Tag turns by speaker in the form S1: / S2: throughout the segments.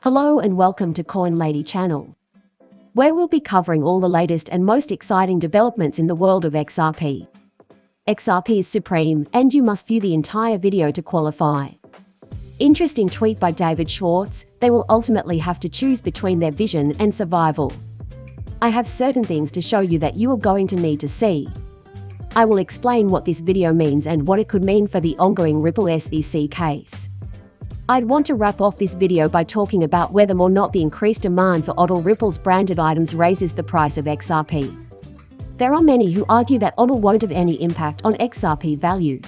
S1: Hello and welcome to Coin Lady channel, where we'll be covering all the latest and most exciting developments in the world of XRP. XRP is supreme, and you must view the entire video to qualify. Interesting tweet by David Schwartz: they will ultimately have to choose between their vision and survival. I have certain things to show you that you are going to need to see. I will explain what this video means and what it could mean for the ongoing Ripple SEC case. I'd want to wrap off this video by talking about whether or not the increased demand for Odl Ripple's branded items raises the price of XRP. There are many who argue that Odl won't have any impact on XRP value.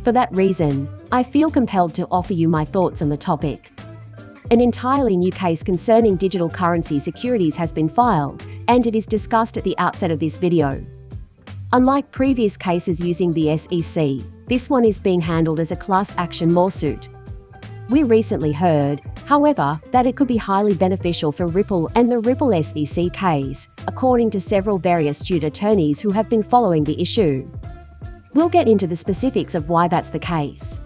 S1: For that reason, I feel compelled to offer you my thoughts on the topic. An entirely new case concerning digital currency securities has been filed, and it is discussed at the outset of this video. Unlike previous cases using the SEC, this one is being handled as a class action lawsuit. We recently heard, however, that it could be highly beneficial for Ripple and the Ripple SEC case, according to several very astute attorneys who have been following the issue. We'll get into the specifics of why that's the case.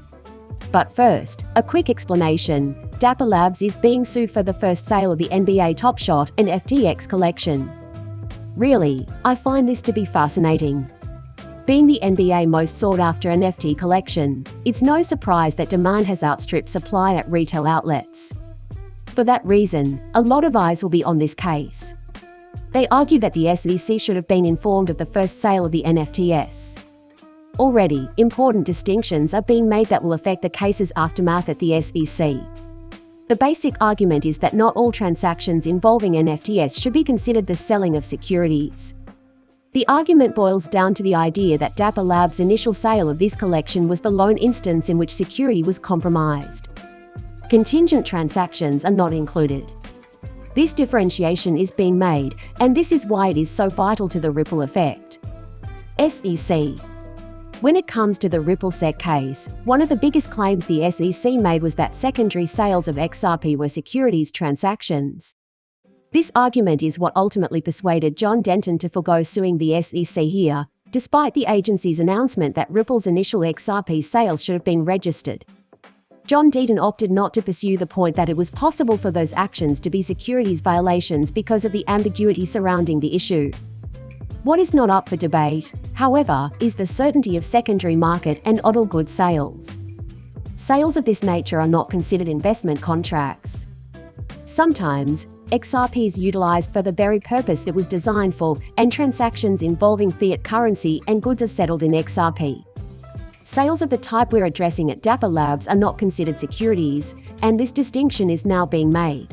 S1: But first, a quick explanation. Dapper Labs is being sued for the first sale of the NBA Top Shot and FTX collection. Really, I find this to be fascinating. Being the NBA most sought-after NFT collection, it's no surprise that demand has outstripped supply at retail outlets. For that reason, a lot of eyes will be on this case. They argue that the SEC should have been informed of the first sale of the NFTs. Already, important distinctions are being made that will affect the case's aftermath at the SEC. The basic argument is that not all transactions involving NFTs should be considered the selling of securities. The argument boils down to the idea that Dapper Labs' initial sale of this collection was the lone instance in which security was compromised. Contingent transactions are not included. This differentiation is being made, and this is why it is so vital to the Ripple effect. SEC. When it comes to the Ripple SEC case, one of the biggest claims the SEC made was that secondary sales of XRP were securities transactions. This argument is what ultimately persuaded John Denton to forgo suing the SEC here, despite the agency's announcement that Ripple's initial XRP sales should have been registered. John Denton opted not to pursue the point that it was possible for those actions to be securities violations because of the ambiguity surrounding the issue. What is not up for debate, however, is the certainty of secondary market and Odl goods sales. Sales of this nature are not considered investment contracts. Sometimes, XRP is utilized for the very purpose it was designed for, and transactions involving fiat currency and goods are settled in XRP. Sales of the type we're addressing at Dapper Labs are not considered securities, and this distinction is now being made.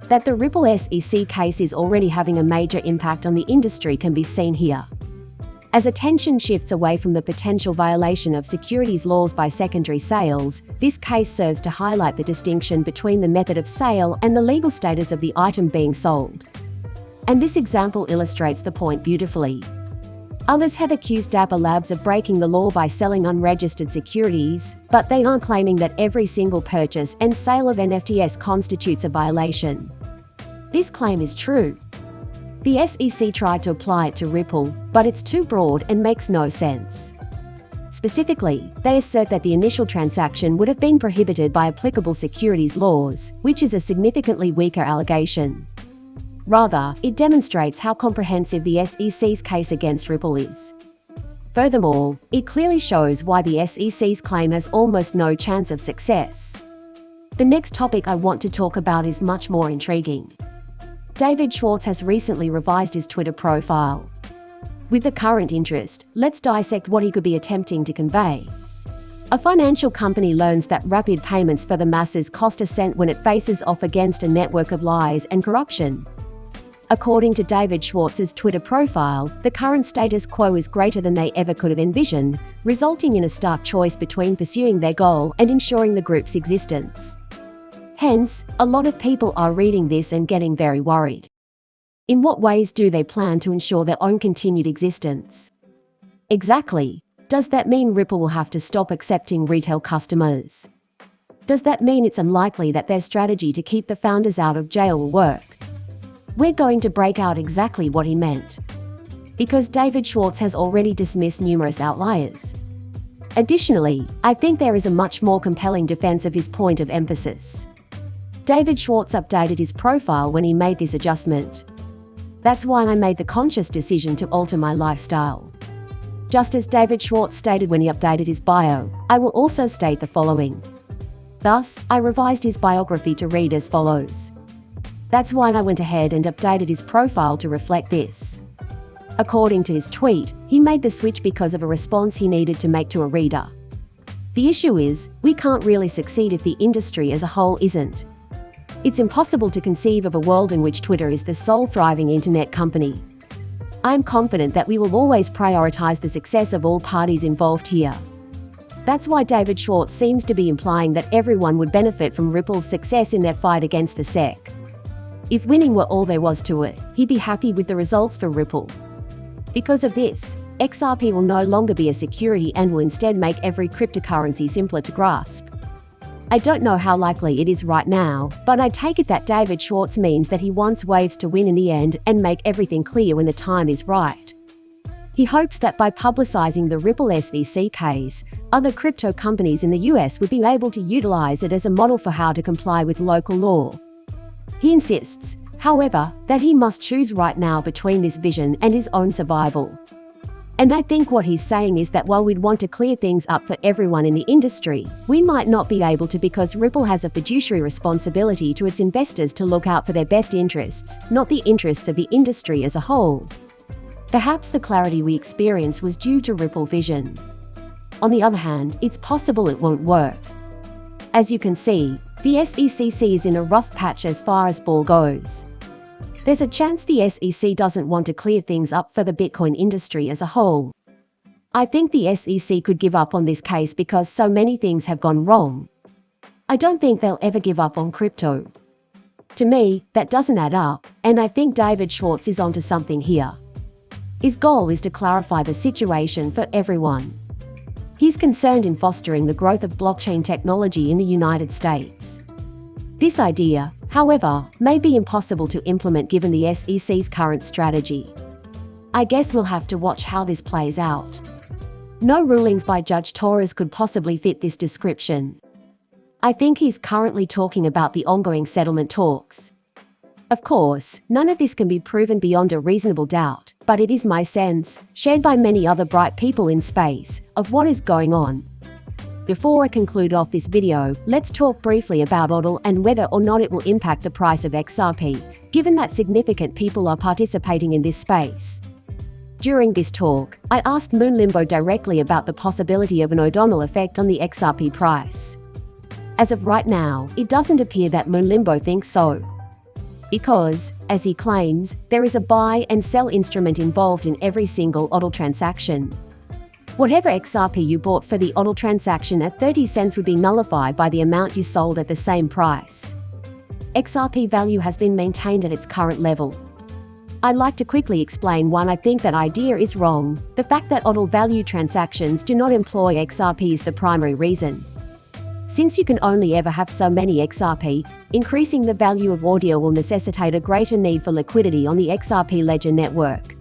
S1: That the Ripple SEC case is already having a major impact on the industry can be seen here. As attention shifts away from the potential violation of securities laws by secondary sales, this case serves to highlight the distinction between the method of sale and the legal status of the item being sold. And this example illustrates the point beautifully. Others have accused Dapper Labs of breaking the law by selling unregistered securities, but they aren't claiming that every single purchase and sale of NFTs constitutes a violation. This claim is true. The SEC tried to apply it to Ripple, but it's too broad and makes no sense. Specifically, they assert that the initial transaction would have been prohibited by applicable securities laws, which is a significantly weaker allegation. Rather, it demonstrates how comprehensive the SEC's case against Ripple is. Furthermore, it clearly shows why the SEC's claim has almost no chance of success. The next topic I want to talk about is much more intriguing. David Schwartz has recently revised his Twitter profile. With the current interest, let's dissect what he could be attempting to convey. A financial company learns that rapid payments for the masses cost a cent when it faces off against a network of lies and corruption. According to David Schwartz's Twitter profile, the current status quo is greater than they ever could have envisioned, resulting in a stark choice between pursuing their goal and ensuring the group's existence. Hence, a lot of people are reading this and getting very worried. In what ways do they plan to ensure their own continued existence? Exactly. Does that mean Ripple will have to stop accepting retail customers? Does that mean it's unlikely that their strategy to keep the founders out of jail will work? We're going to break out exactly what he meant. Because David Schwartz has already dismissed numerous outliers. Additionally, I think there is a much more compelling defense of his point of emphasis. David Schwartz updated his profile when he made this adjustment. That's why I made the conscious decision to alter my lifestyle. Just as David Schwartz stated when he updated his bio, I will also state the following. Thus, I revised his biography to read as follows. That's why I went ahead and updated his profile to reflect this. According to his tweet, he made the switch because of a response he needed to make to a reader. The issue is, we can't really succeed if the industry as a whole isn't. It's impossible to conceive of a world in which Twitter is the sole thriving internet company. I am confident that we will always prioritize the success of all parties involved here. That's why David Schwartz seems to be implying that everyone would benefit from Ripple's success in their fight against the SEC. If winning were all there was to it, he'd be happy with the results for Ripple. Because of this, XRP will no longer be a security and will instead make every cryptocurrency simpler to grasp. I don't know how likely it is right now, but I take it that David Schwartz means that he wants waves to win in the end and make everything clear when the time is right. He hopes that by publicizing the Ripple SEC case, other crypto companies in the US would be able to utilize it as a model for how to comply with local law. He insists, however, that he must choose right now between this vision and his own survival. And I think what he's saying is that while we'd want to clear things up for everyone in the industry, we might not be able to because Ripple has a fiduciary responsibility to its investors to look out for their best interests, not the interests of the industry as a whole. Perhaps the clarity we experience was due to Ripple vision. On the other hand, it's possible it won't work. As you can see, the SEC is in a rough patch as far as ball goes. There's a chance the SEC doesn't want to clear things up for the Bitcoin industry as a whole. I think the SEC could give up on this case because so many things have gone wrong. I don't think they'll ever give up on crypto. To me, that doesn't add up, and I think David Schwartz is onto something here. His goal is to clarify the situation for everyone. He's concerned in fostering the growth of blockchain technology in the United States. This idea, however, may be impossible to implement given the SEC's current strategy. I guess we'll have to watch how this plays out. No rulings by Judge Torres could possibly fit this description. I think he's currently talking about the ongoing settlement talks. Of course, none of this can be proven beyond a reasonable doubt, but it is my sense, shared by many other bright people in space, of what is going on. Before I conclude off this video, let's talk briefly about Odl and whether or not it will impact the price of XRP, given that significant people are participating in this space. During this talk, I asked Moon Limbo directly about the possibility of an Odl effect on the XRP price. As of right now, it doesn't appear that Moon Limbo thinks so. Because, as he claims, there is a buy and sell instrument involved in every single Odl transaction. Whatever XRP you bought for the Odl transaction at 30 cents would be nullified by the amount you sold at the same price. XRP value has been maintained at its current level. I'd like to quickly explain why I think that idea is wrong. The fact that Odl value transactions do not employ XRP is the primary reason. Since you can only ever have so many XRP, increasing the value of audio will necessitate a greater need for liquidity on the XRP ledger network.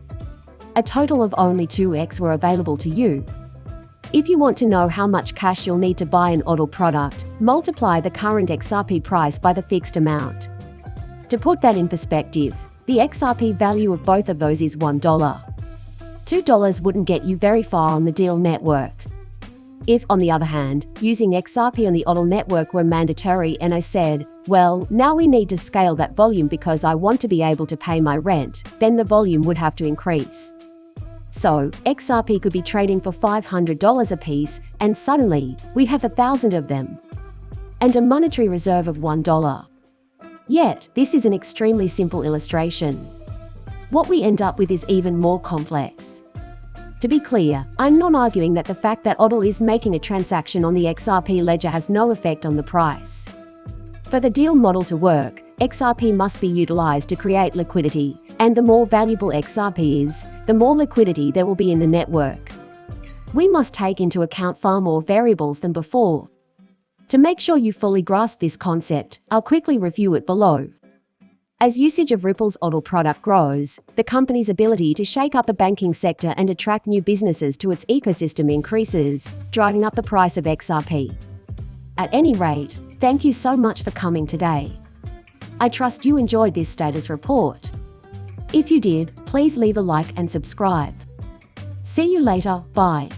S1: A total of only 2x were available to you. If you want to know how much cash you'll need to buy an Odl product, multiply the current XRP price by the fixed amount. To put that in perspective, the XRP value of both of those is $1. $2 wouldn't get you very far on the deal network. If, on the other hand, using XRP on the Odl network were mandatory and I said, well, now we need to scale that volume because I want to be able to pay my rent, then the volume would have to increase. So, XRP could be trading for $500 a piece, and suddenly, we'd have 1,000 of them. And a monetary reserve of $1. Yet, this is an extremely simple illustration. What we end up with is even more complex. To be clear, I'm not arguing that the fact that Odl is making a transaction on the XRP ledger has no effect on the price. For the deal model to work, XRP must be utilized to create liquidity, and the more valuable XRP is, the more liquidity there will be in the network. We must take into account far more variables than before. To make sure you fully grasp this concept, I'll quickly review it below. As usage of Ripple's Odl product grows, the company's ability to shake up the banking sector and attract new businesses to its ecosystem increases, driving up the price of XRP. At any rate, thank you so much for coming today. I trust you enjoyed this status report. If you did, please leave a like and subscribe. See you later, bye.